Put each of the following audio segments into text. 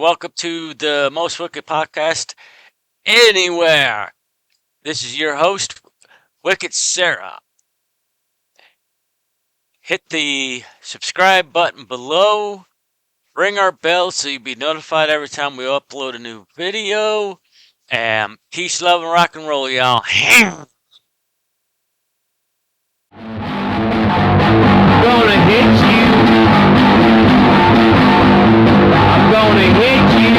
welcome to the most wicked podcast anywhere. This is your host, Wicked Sarah. Hit the subscribe button below. Ring our bell so you'll be notified every time we upload a new video. And peace, love, and rock and roll, y'all. Gonna hit you. I'm gonna hit you.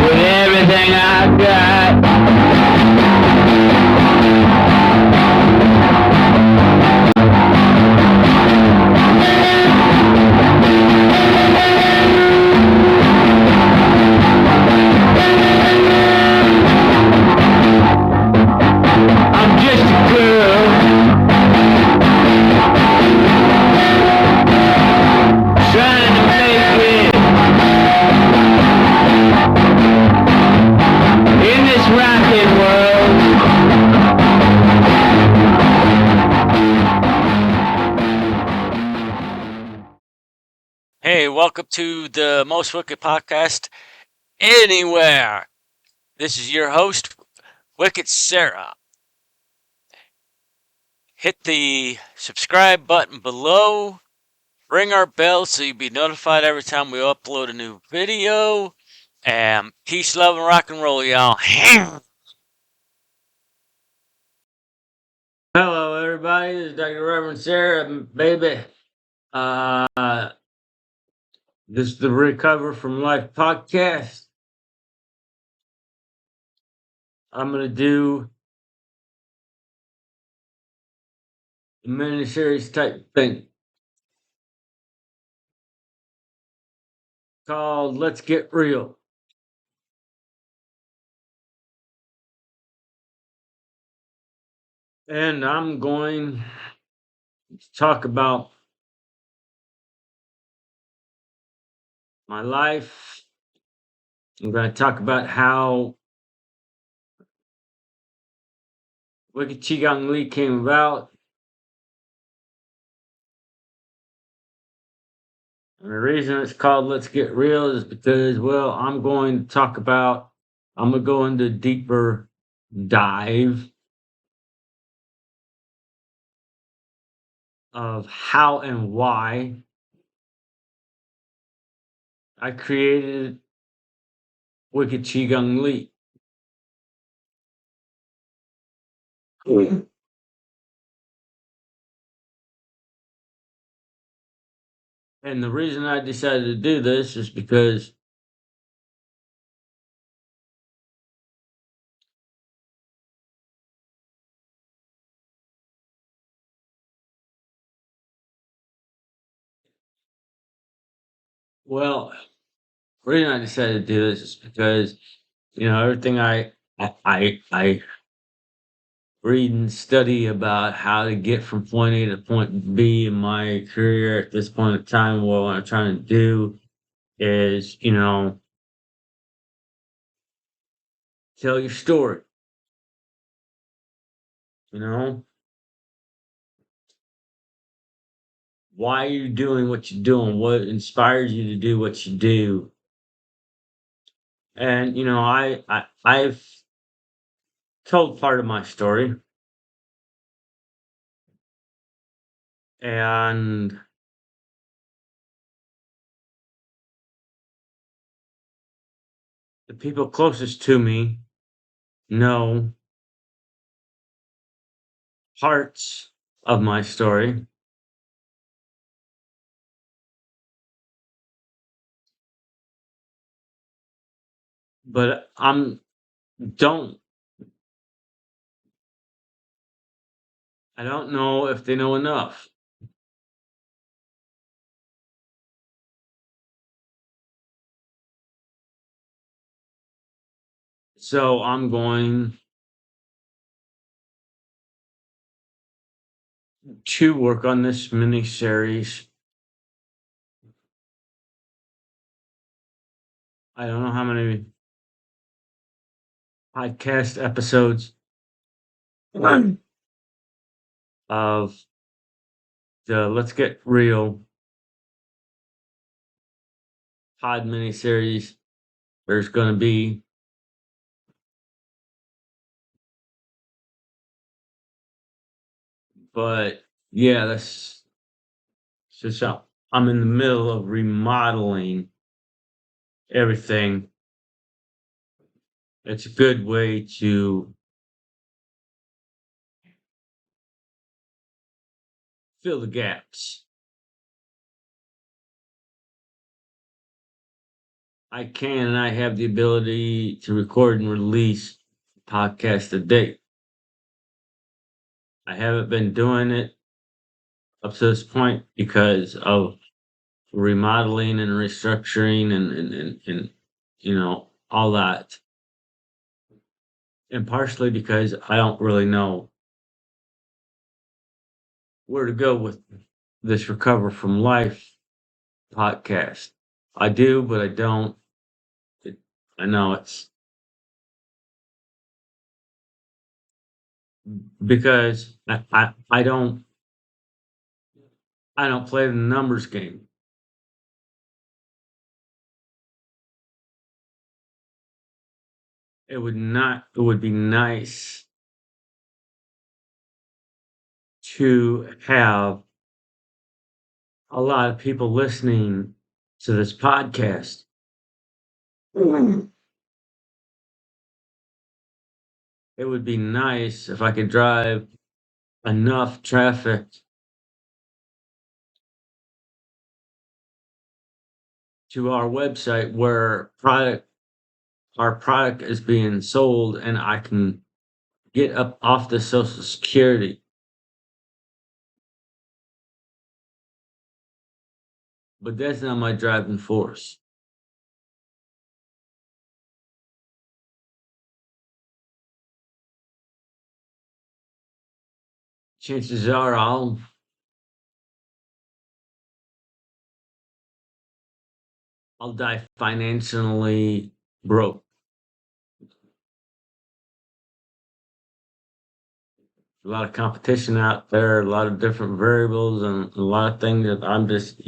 With everything I've got. I'm just a girl trying to make it in this rockin' world. Hey, welcome to the most wicked podcast anywhere. This is your host, Wicked Sarah. Hit the subscribe button below. Ring our bell so you'll be notified every time we upload a new video. And peace, love, and rock and roll, y'all. Hello, everybody. This is Dr. Reverend Sarah, baby. This is the Recover from Life podcast. I'm going to do a mini-series type thing called Let's Get Real. And I'm going to talk about my life. I'm going to talk about how WiccedQigongLee came about. And the reason it's called Let's Get Real is because, well, I'm going to go into deeper dive of how and why I created WiccedQigongLee. And the reason I decided to do this is because the reason I decided to do this is because, everything I read and study about how to get from point A to point B in my career at this point in time, what I'm trying to do is, tell your story. Why you're doing what you're doing, what inspires you to do what you do. And, I've told part of my story. And the people closest to me know parts of my story. But I don't know if they know enough. So I'm going to work on this mini series. I don't know how many podcast episodes of the Let's Get Real pod miniseries. There's going to be, but yeah, that's just I'm in the middle of remodeling everything. It's a good way to fill the gaps. I can and I have the ability to record and release podcast a day. I haven't been doing it up to this point because of remodeling and restructuring and all that. And partially because I don't really know where to go with this Recover from Life podcast. I do, but I don't. It, I know it's because I don't play the numbers game. It would be nice to have a lot of people listening to this podcast. It would be nice if I could drive enough traffic to our website where our product is being sold and I can get up off the social security. But that's not my driving force. Chances are I'll die financially broke. A lot of competition out there, a lot of different variables, and a lot of things that I'm just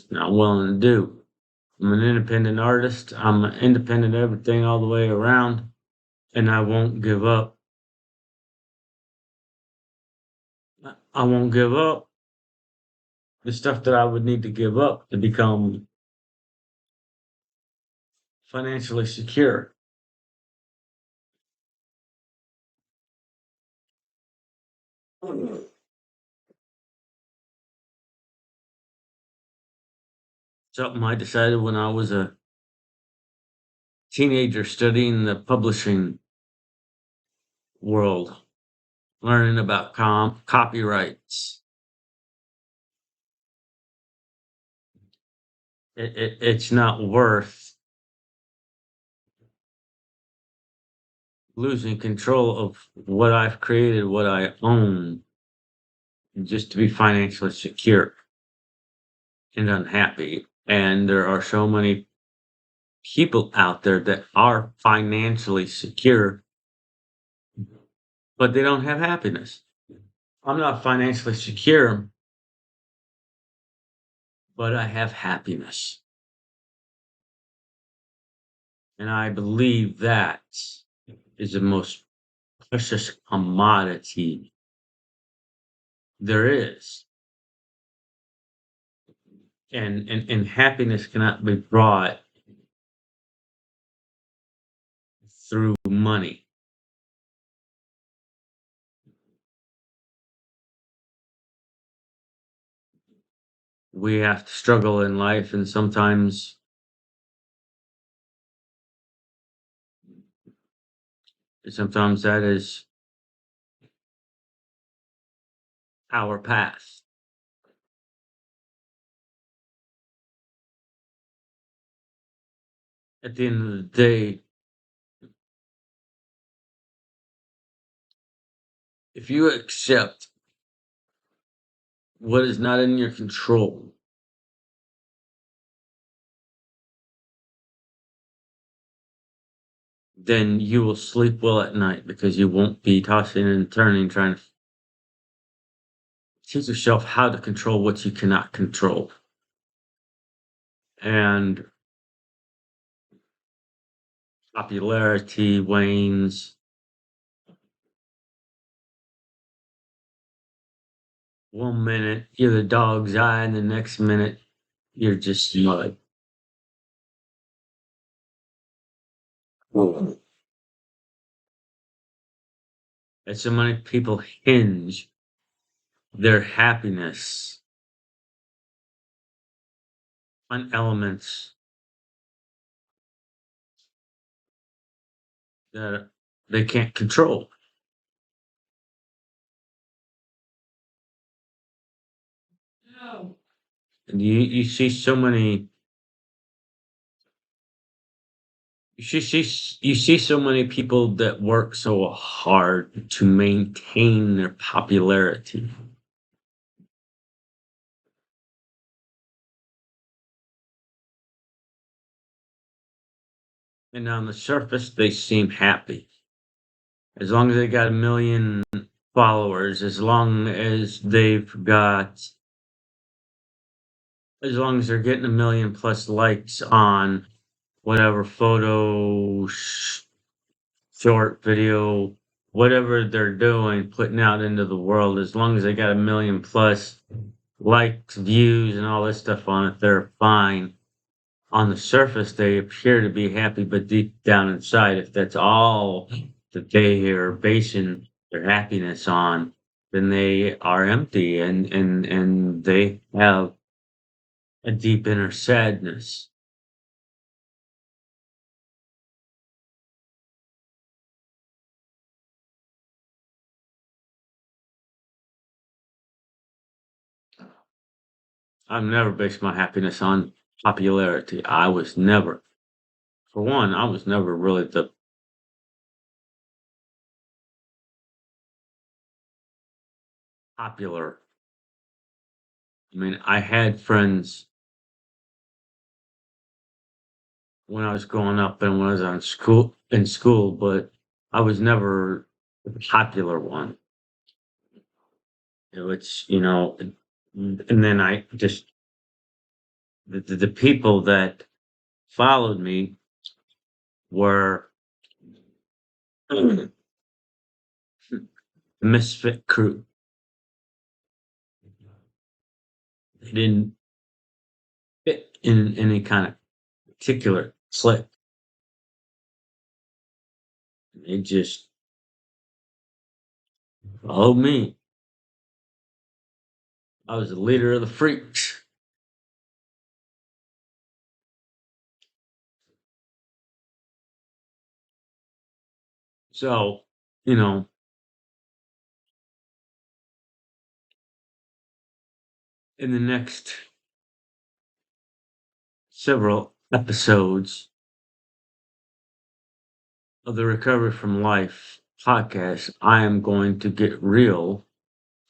not willing to do. I'm an independent artist. I'm an independent everything all the way around, and I won't give up. I won't give up the stuff that I would need to give up to become financially secure. Something I decided when I was a teenager studying the publishing world, learning about copyrights. It's not worth losing control of what I've created, what I own, just to be financially secure and unhappy. And there are so many people out there that are financially secure, but they don't have happiness. I'm not financially secure, but I have happiness. And I believe that is the most precious commodity there is. And happiness cannot be brought through money. We have to struggle in life, and sometimes that is our path. At the end of the day, if you accept what is not in your control, then you will sleep well at night because you won't be tossing and turning trying to teach yourself how to control what you cannot control. And popularity wanes. One minute you're the dog's eye, and the next minute you're just mud. And so many people hinge their happiness on elements that they can't control. And you see so many you see so many people that work so hard to maintain their popularity. And on the surface they seem happy. As long as they got 1 million followers, as long as they're getting 1 million plus likes on whatever photo, short video, whatever they're doing, putting out into the world, as long as they got 1 million plus likes, views, and all this stuff on it, they're fine. On the surface, they appear to be happy, but deep down inside, if that's all that they are basing their happiness on, then they are empty and they have a deep inner sadness. I've never based my happiness on popularity. For one, I was never really the popular. I mean, I had friends when I was growing up and when I was in school, but I was never the popular one. It's and then I just the people that followed me were the misfit crew. They didn't fit in any kind of particular clique. They just followed me. I was the leader of the freaks. So, you know, in the next several episodes of the Recovery from Life podcast, I am going to get real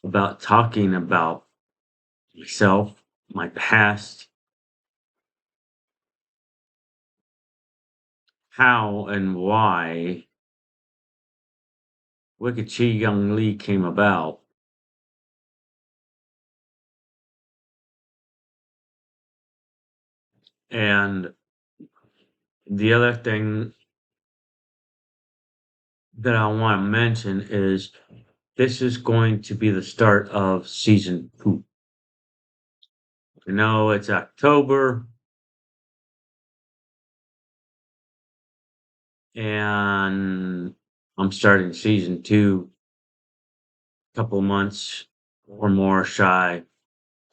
about talking about myself, my past, how and why WiccedQigongLee came about, and the other thing that I want to mention is this is going to be the start of season 2. I know it's October, and I'm starting season 2 a couple of months or more shy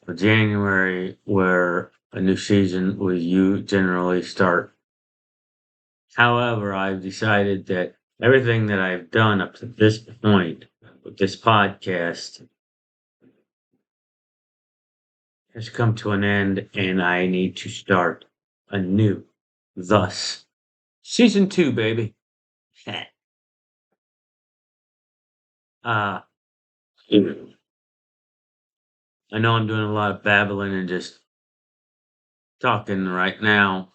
of January, where a new season will you generally start. However, I've decided that everything that I've done up to this point with this podcast has come to an end, and I need to start anew. Thus, season 2, baby. uh, I know I'm doing a lot of babbling and just talking right now,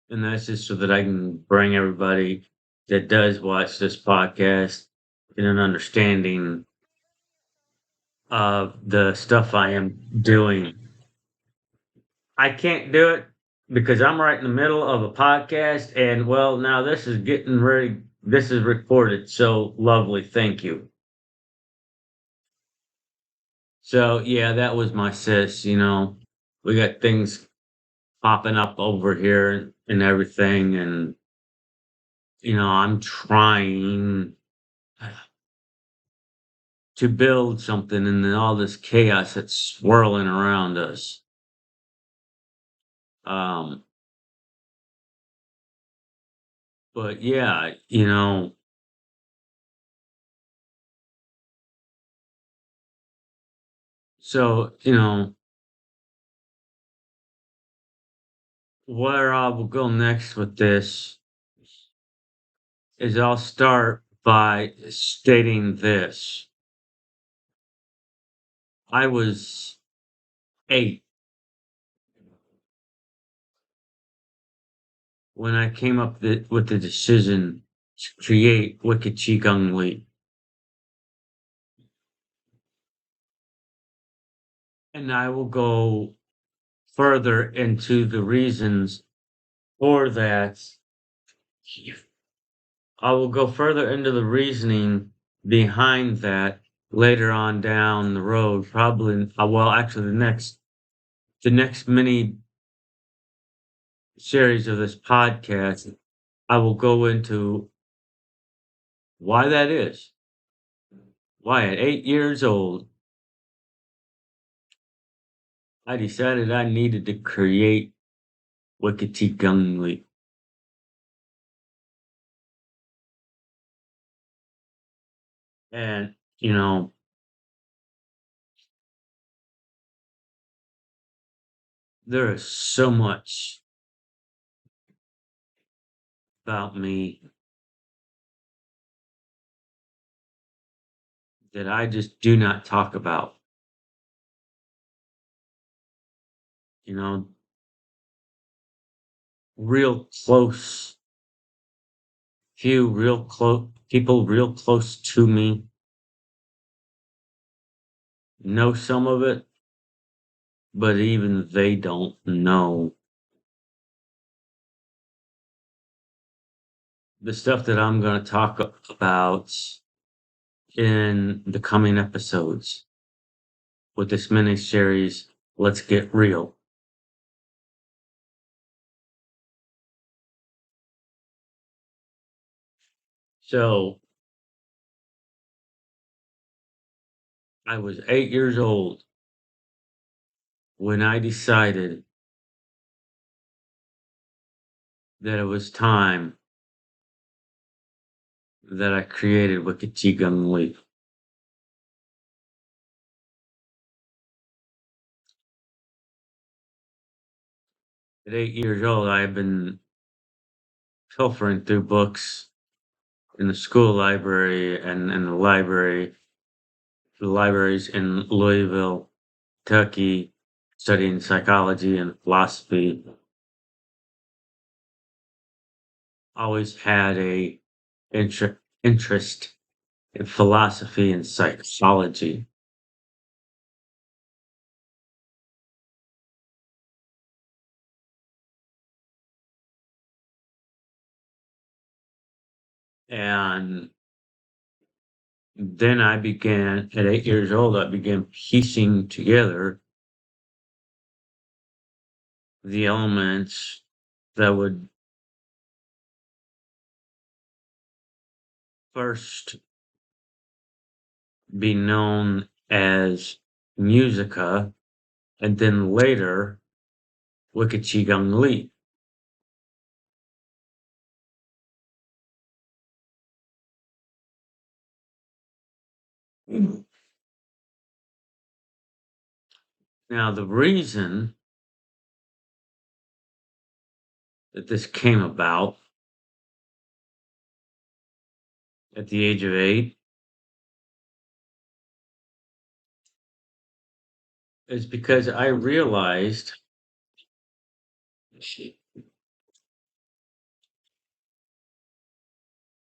and that's just so that I can bring everybody that does watch this podcast in an understanding of the stuff I am doing. I can't do it because I'm right in the middle of a podcast, and well, now this is getting ready. This is recorded. So lovely. Thank you. So yeah, that was my sis. We got things popping up over here and everything, and I'm trying to build something, and then all this chaos that's swirling around us. Um, but yeah, so where I will go next with this is I'll start by stating this. I was 8 when I came up with the decision to create WiccedQigongLee. And I will go further into the reasons for that. I will go further into the reasoning behind that later on down the road, probably, well, actually the next mini series of this podcast, I will go into why that is. Why at 8 years old, I decided I needed to create WiccedQigongLee. And, there is so much about me that I just do not talk about. You know, real close, few real close people real close to me know some of it, but even they don't know the stuff that I'm going to talk about in the coming episodes with this mini series. Let's get real. So I was 8 years old when I decided that it was time that I created Wicked Qigong Leaf. At 8 years old, I've been pilfering through books in the school library and in the libraries in Louisville, Kentucky, studying psychology and philosophy. Always had a interest in philosophy and psychology. And then at 8 years old, I began piecing together the elements that would first be known as musica, and then later Wicked Qigong Lee. Now, the reason that this came about at the age of 8 is because I realized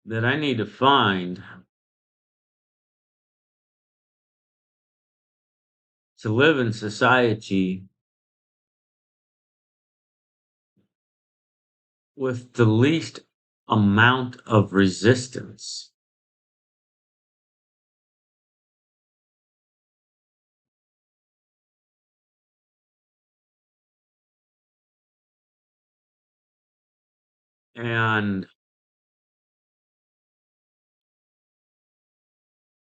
that I need to find to live in society with the least amount of resistance. And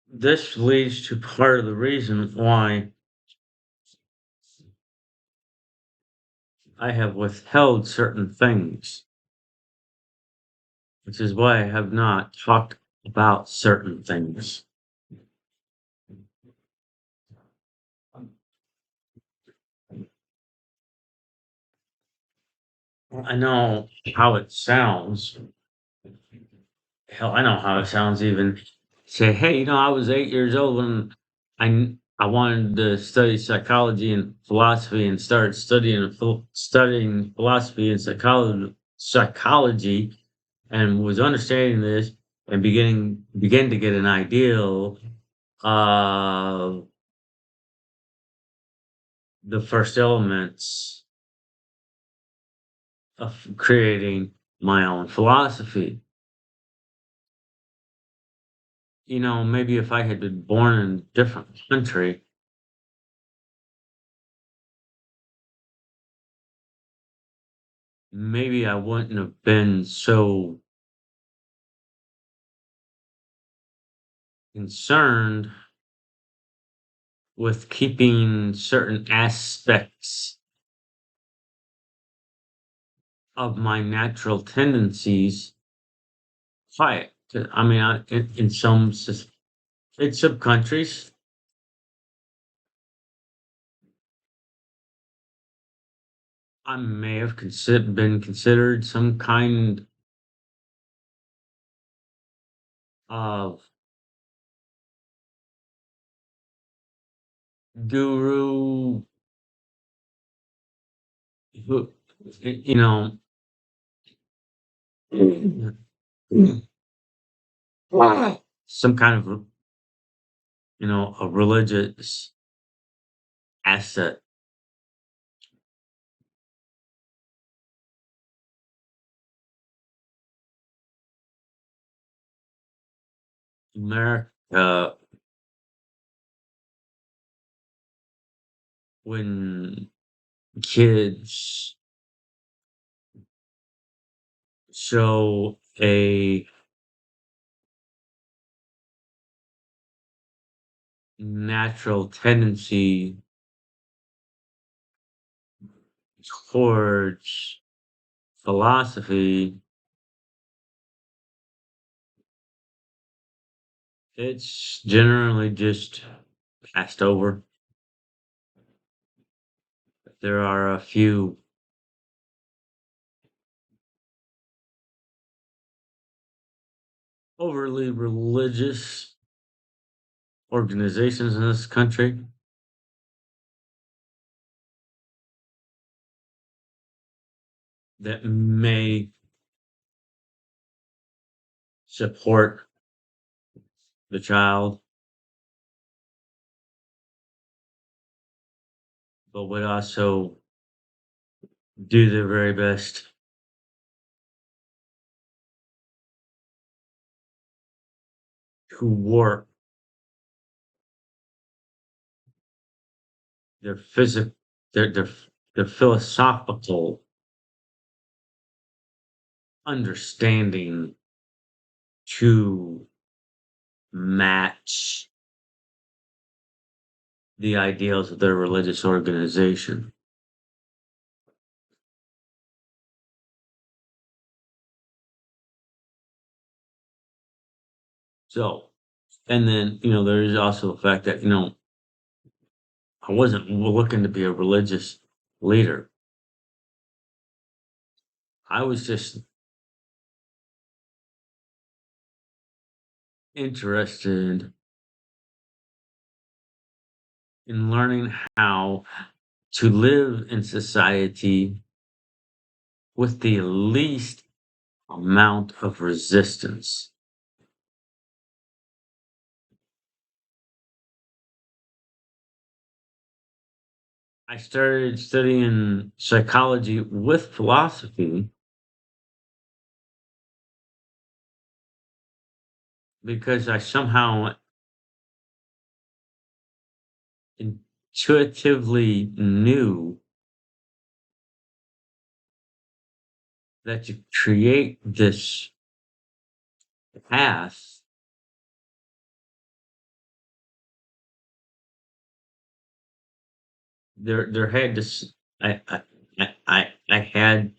this leads to part of the reason why I have withheld certain things, which is why I have not talked about certain things. I know how it sounds. Hell, I know how it sounds even. Say, hey, I was 8 years old when I wanted to study psychology and philosophy and started studying philosophy and psychology and was understanding this and began to get an ideal of the first elements of creating my own philosophy. Maybe if I had been born in a different country, maybe I wouldn't have been so concerned with keeping certain aspects of my natural tendencies quiet. I mean, in some countries, I may have been considered some kind of guru who, you know, some kind of, a religious asset. America, when kids show a natural tendency towards philosophy, it's generally just passed over. There are a few overly religious organizations in this country that may support the child, but would also do their very best to warp their physical, their philosophical understanding to match the ideals of their religious organization. So, and then, there's also the fact that, I wasn't looking to be a religious leader. I was just interested in learning how to live in society with the least amount of resistance. I started studying psychology with philosophy because I somehow intuitively knew that to create this path, there had to I had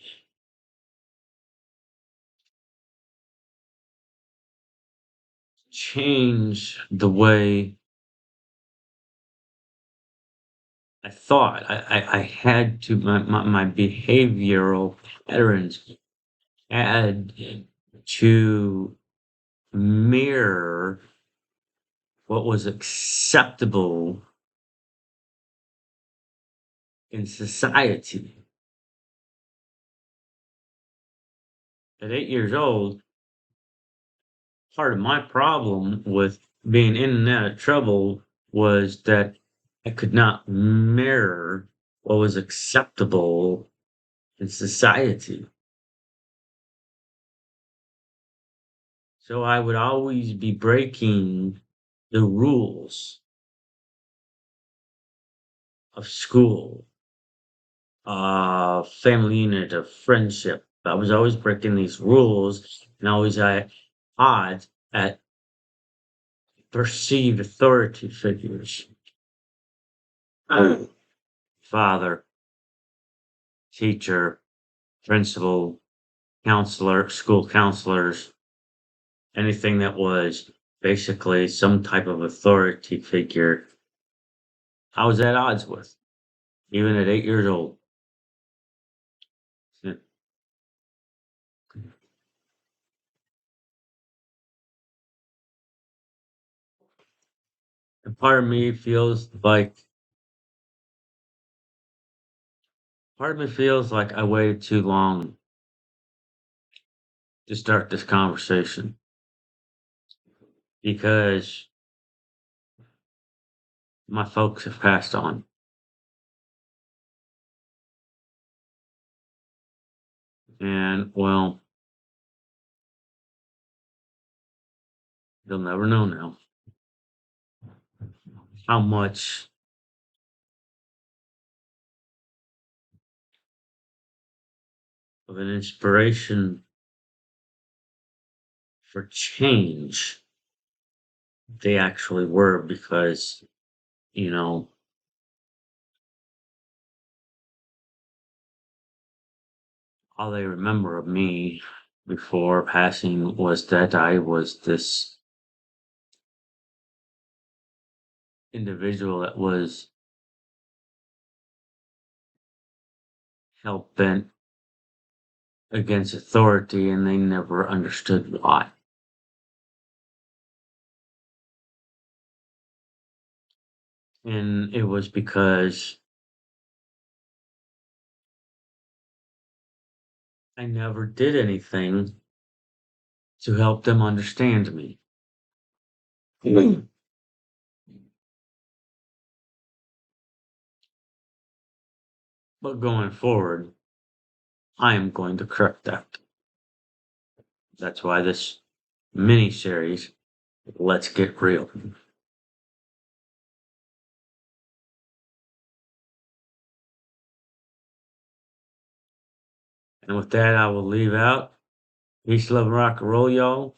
change the way I thought. I had to my behavioral patterns had to mirror what was acceptable in society. At 8 years old, part of my problem with being in and out of trouble was that I could not mirror what was acceptable in society. So I would always be breaking the rules of school, family unit, of friendship. I was always breaking these rules and always at odds at perceived authority figures. Father, teacher, principal, counselor, school counselors, anything that was basically some type of authority figure, I was at odds with, even at 8 years old. And part of me feels like I waited too long to start this conversation because my folks have passed on. And well, they'll never know now how much of an inspiration for change they actually were because, you know, all they remember of me before passing was that I was this individual that was hell bent against authority and they never understood why. And it was because I never did anything to help them understand me. Mm. But going forward, I am going to correct that. That's why this mini series, Let's Get Real. And with that, I will leave out. Peace, love, and rock and roll, y'all.